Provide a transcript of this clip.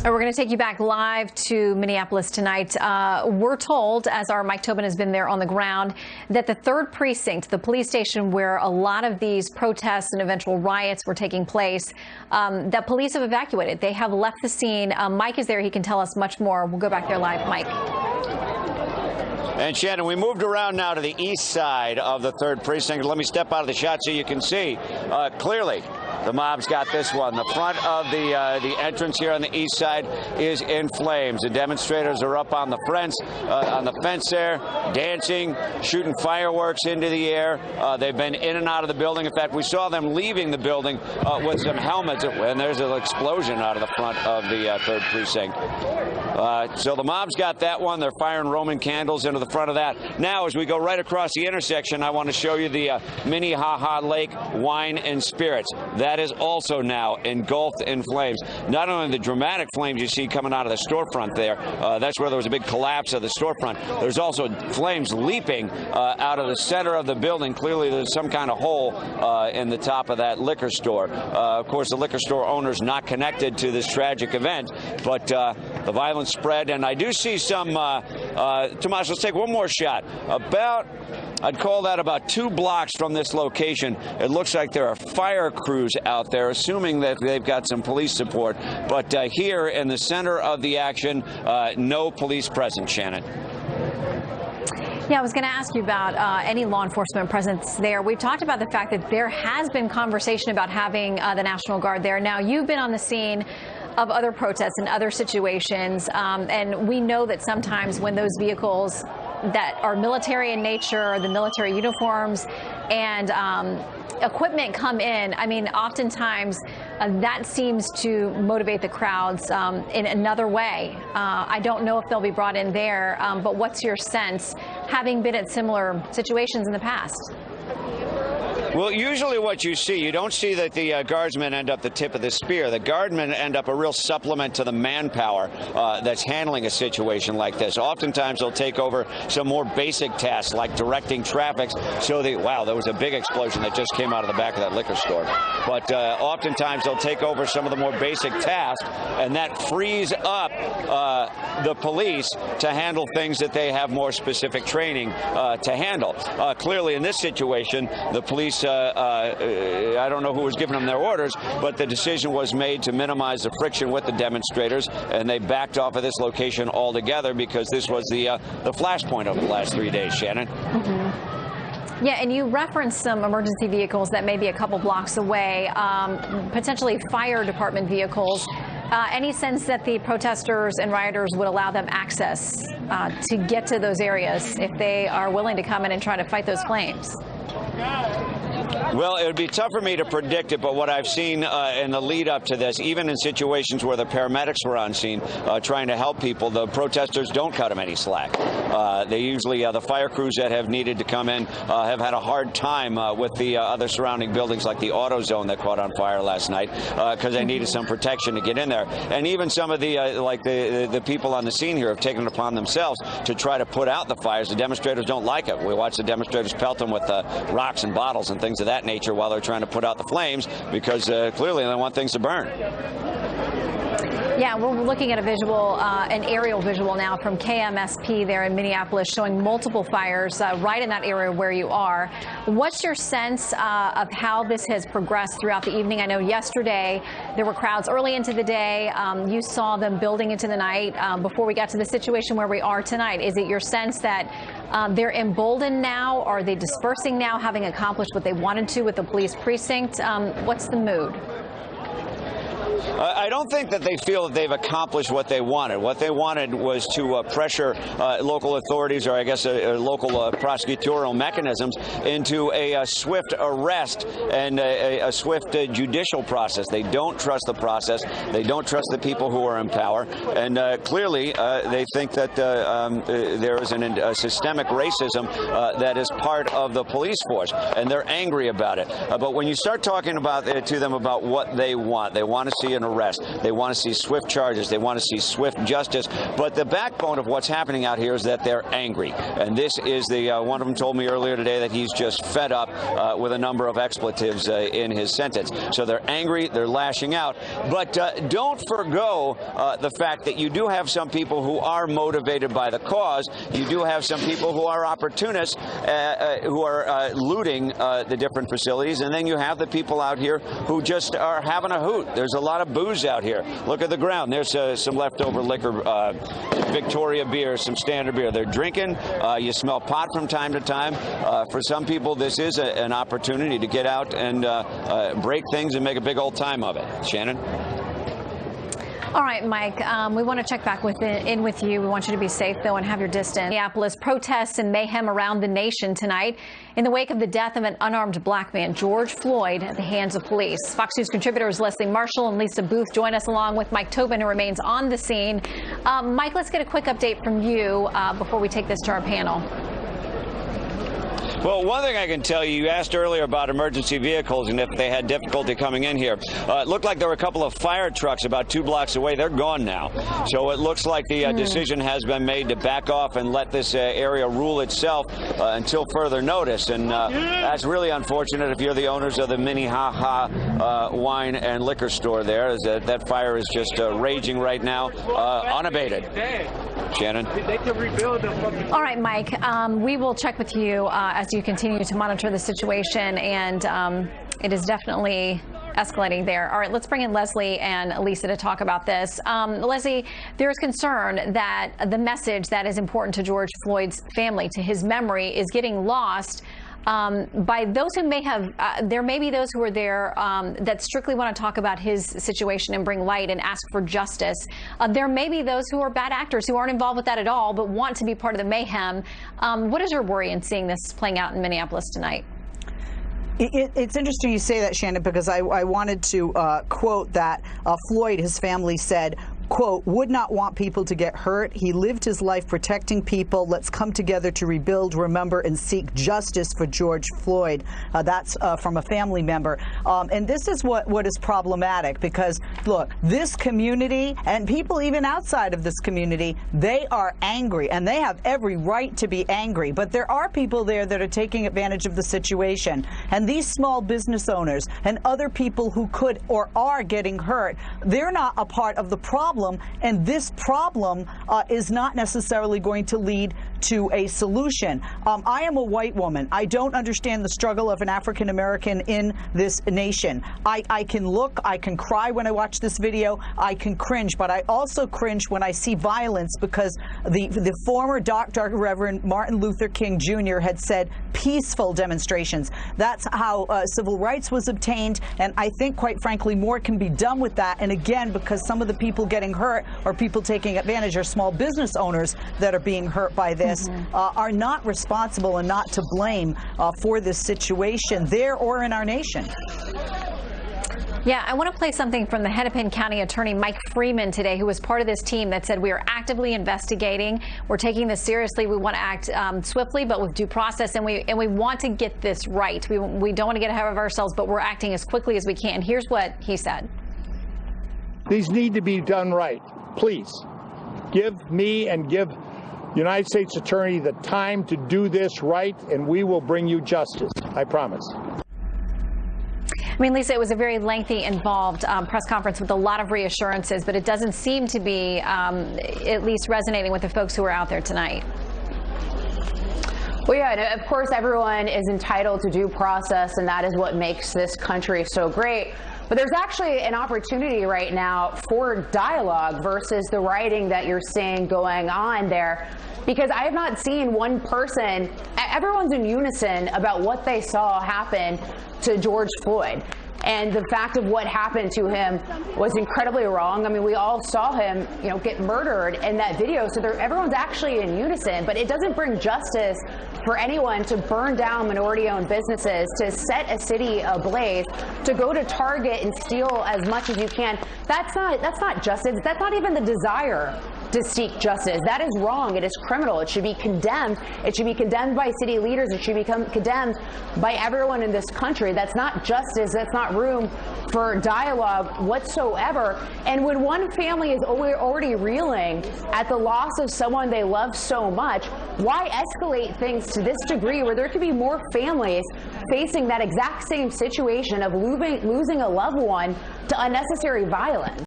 And we're going to take you back live to Minneapolis tonight. We're told, as our Mike Tobin has been there on the ground, that the 3rd precinct, the police station where a lot of these protests and eventual riots were taking place, that police have evacuated. They have left the scene. Mike is there. He can tell us much more. We'll go back there live. Mike. And Shannon, we moved around now to the east side of the 3rd precinct. Let me step out of the shot so you can see clearly. The mob's got this one. The front of the entrance here on the east side is in flames. The demonstrators are up on the fence there, dancing, shooting fireworks into the air. They've been in and out of the building. In fact, we saw them leaving the building with some helmets, and there's an explosion out of the front of the 3rd precinct. So the mob's got that one. They're firing Roman candles into the front of that. Now, as we go right across the intersection, I want to show you the Minnehaha Lake Wine and Spirits. That is also now engulfed in flames. Not only the dramatic flames you see coming out of the storefront there, that's where there was a big collapse of the storefront. There's also flames leaping out of the center of the building. Clearly, there's some kind of hole in the top of that liquor store. Of course, the liquor store owner's not connected to this tragic event, but the violence spread. And I do see some, Tomas, let's take one more shot. I'd call that about 2 blocks from this location. It looks like there are fire crews out there, assuming that they've got some police support. But here in the center of the action, no police presence, Shannon. Yeah, I was going to ask you about any law enforcement presence there. We've talked about the fact that there has been conversation about having the National Guard there. Now, you've been on the scene of other protests and other situations, and we know that sometimes when those vehicles that are military in nature, the military uniforms and equipment come in, I mean, oftentimes that seems to motivate the crowds in another way. I don't know if they'll be brought in there, but what's your sense, having been at similar situations in the past? Well, usually what you see, you don't see that the guardsmen end up the tip of the spear. The guardsmen end up a real supplement to the manpower that's handling a situation like this. Oftentimes they'll take over some more basic tasks like directing traffic. So wow, there was a big explosion that just came out of the back of that liquor store. But oftentimes they'll take over some of the more basic tasks, and that frees up the police to handle things that they have more specific training to handle. Clearly in this situation, the police I don't know who was giving them their orders, but the decision was made to minimize the friction with the demonstrators, and they backed off of this location altogether because this was the flashpoint of the last 3 days, Shannon. Yeah, and you referenced some emergency vehicles that may be a couple blocks away, potentially fire department vehicles. Any sense that the protesters and rioters would allow them access to get to those areas if they are willing to come in and try to fight those flames? Well, it would be tough for me to predict it, but what I've seen in the lead up to this, even in situations where the paramedics were on scene trying to help people, the protesters don't cut them any slack. They usually, the fire crews that have needed to come in have had a hard time with the other surrounding buildings like the auto zone that caught on fire last night because they needed some protection to get in there. And even some of the, like the people on the scene here have taken it upon themselves to try to put out the fires. The demonstrators don't like it. We watch the demonstrators pelt them with rocks and bottles and things of that nature while they're trying to put out the flames because clearly they want things to burn. Yeah, we're looking at a visual, an aerial visual now from KMSP there in Minneapolis showing multiple fires right in that area where you are. What's your sense of how this has progressed throughout the evening? I know yesterday there were crowds early into the day. You saw them building into the night before we got to the situation where we are tonight. Is it your sense that they're emboldened now? Are they dispersing now, having accomplished what they wanted to with the police precinct? What's the mood? I don't think that they feel that they've accomplished what they wanted. What they wanted was to pressure local authorities, or I guess local prosecutorial mechanisms, into a swift arrest and a swift judicial process. They don't trust the process. They don't trust the people who are in power. And clearly, they think that there is a systemic racism that is part of the police force, and they're angry about it. But when you start talking to them about what they want to see an arrest. They want to see swift charges. They want to see swift justice. But the backbone of what's happening out here is that they're angry. And this is the one of them told me earlier today that he's just fed up with a number of expletives in his sentence. So they're angry. They're lashing out. But don't forgo the fact that you do have some people who are motivated by the cause. You do have some people who are opportunists who are looting the different facilities. And then you have the people out here who just are having a hoot. There's a lot of booze out here. Look at the ground. There's some leftover liquor, Victoria beer, some standard beer. They're drinking. You smell pot from time to time. For some people, this is an opportunity to get out and break things and make a big old time of it. Shannon? All right, Mike, we want to check back in with you. We want you to be safe, though, and have your distance. Minneapolis protests and mayhem around the nation tonight in the wake of the death of an unarmed black man, George Floyd, at the hands of police. Fox News contributors Leslie Marshall and Lisa Booth join us along with Mike Tobin, who remains on the scene. Mike, let's get a quick update from you before we take this to our panel. Well, one thing I can tell you, you asked earlier about emergency vehicles and if they had difficulty coming in here. It looked like there were a couple of fire trucks about 2 blocks away. They're gone now. So it looks like the decision has been made to back off and let this area rule itself until further notice. And that's really unfortunate if you're the owners of the Minnehaha wine and liquor store there. As that fire is just raging right now, unabated. Shannon? All right, Mike, we will check with you as you continue to monitor the situation, and it is definitely escalating there. All right, let's bring in Leslie and Lisa to talk about this. Leslie, there is concern that the message that is important to George Floyd's family, to his memory, is getting lost by those who may have, there may be those who are there that strictly want to talk about his situation and bring light and ask for justice. There may be those who are bad actors who aren't involved with that at all, but want to be part of the mayhem. What is your worry in seeing this playing out in Minneapolis tonight? It's interesting you say that, Shannon, because I wanted to quote that Floyd, his family said, quote, would not want people to get hurt. He lived his life protecting people. Let's come together to rebuild, remember, and seek justice for George Floyd. That's from a family member. And this is what is problematic, because, look, this community and people even outside of this community, they are angry, and they have every right to be angry. But there are people there that are taking advantage of the situation. And these small business owners and other people who could or are getting hurt, they're not a part of the problem. And this problem is not necessarily going to lead to a solution. I am a white woman. I don't understand the struggle of an African American in this nation. I can look, I can cry when I watch this video, I can cringe, but I also cringe when I see violence, because the former Dr. Reverend Martin Luther King Jr. had said peaceful demonstrations. That's how civil rights was obtained, and I think, quite frankly, more can be done with that. And again, because some of the people getting hurt or people taking advantage, or small business owners that are being hurt by this, are not responsible and not to blame for this situation there or in our nation. Yeah, I want to play something from the Hennepin County Attorney Mike Freeman today, who was part of this team that said, we are actively investigating. We're taking this seriously. We want to act swiftly, but with due process, and we want to get this right. We don't want to get ahead of ourselves, but we're acting as quickly as we can. Here's what he said. These need to be done right. Please give me and give United States Attorney the time to do this right, and we will bring you justice. I promise. I mean, Lisa, it was a very lengthy, involved press conference with a lot of reassurances, but it doesn't seem to be at least resonating with the folks who are out there tonight. Well, yeah, and of course, everyone is entitled to due process, and that is what makes this country so great. But there's actually an opportunity right now for dialogue versus the rioting that you're seeing going on there. Because I have not seen one person, everyone's in unison about what they saw happen to George Floyd. And the fact of what happened to him was incredibly wrong. I mean, we all saw him, get murdered in that video. So everyone's actually in unison. But it doesn't bring justice for anyone to burn down minority-owned businesses, to set a city ablaze, to go to Target and steal as much as you can. That's not justice. That's not even the desire to seek justice. That is wrong. It is criminal. It should be condemned. It should be condemned by city leaders. It should be condemned by everyone in this country. That's not justice. That's not room for dialogue whatsoever. And when one family is already reeling at the loss of someone they love so much, why escalate things to this degree where there could be more families facing that exact same situation of losing a loved one to unnecessary violence?